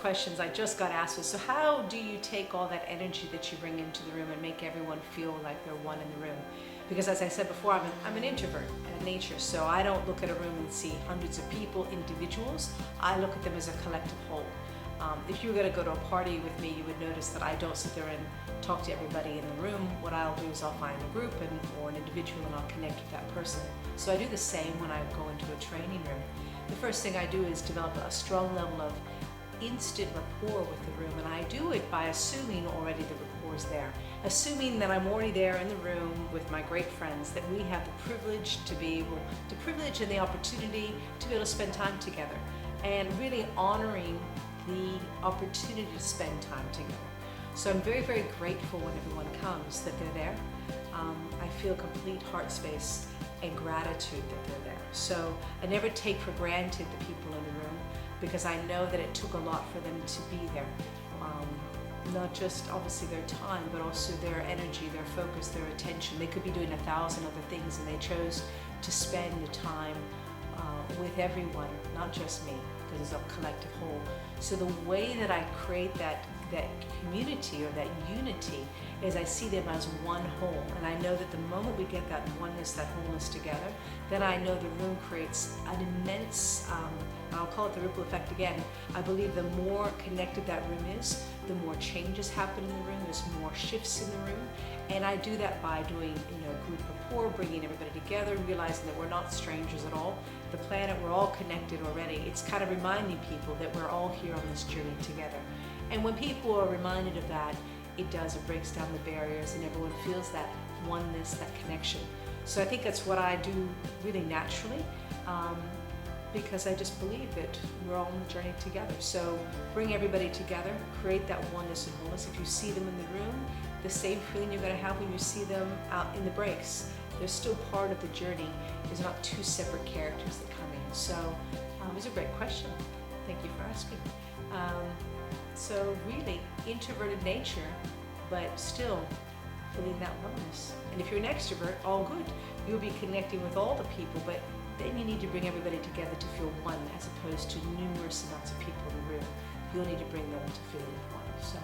questions I just got asked was, so how do you take all that energy that you bring into the room and make everyone feel like they're one in the room? Because as I said before, I'm an introvert at nature, so I don't look at a room and see hundreds of people, individuals. I look at them as a collective whole. If you were going to go to a party with me, you would notice that I don't sit there and talk to everybody in the room. What I'll do is I'll find a group or an individual and I'll connect with that person. So I do the same when I go into a training room. The first thing I do is develop a strong level of instant rapport with the room, and I do it by assuming already the rapport is there. Assuming that I'm already there in the room with my great friends, that we have the privilege and the opportunity to be able to spend time together, and really honoring the opportunity to spend time together. So I'm very, very grateful when everyone comes that they're there. I feel complete heart space and gratitude that they're there. So I never take for granted the people in the room, because I know that it took a lot for them to be there. Not just obviously their time, but also their energy, their focus, their attention. They could be doing 1,000 other things, and they chose to spend the time with everyone, not just me, because it's a collective whole. So the way that I create that community or that unity is I see them as one whole, and I know that the moment we get that oneness, that wholeness together, then I know the room creates an immense, I'll call it the ripple effect again. I believe the more connected that room is, the more changes happen in the room, there's more shifts in the room, and I do that by doing group rapport, bringing everybody together, realizing that we're not strangers at all. The planet, we're all connected already. It's kind of reminding people that we're all here on this journey together. And when people are reminded of that, it breaks down the barriers, and everyone feels that oneness, that connection. So I think that's what I do really naturally, because I just believe that we're all on the journey together. So bring everybody together, create that oneness and wholeness. If you see them in the room, the same feeling you're going to have when you see them out in the breaks. They're still part of the journey. There's not two separate characters that come in. So it was a great question. Thank you for asking. So really, introverted nature, but still feeling that oneness. And if you're an extrovert, all good. You'll be connecting with all the people, but then you need to bring everybody together to feel one, as opposed to numerous amounts of people in the room. You'll need to bring them to feel one. So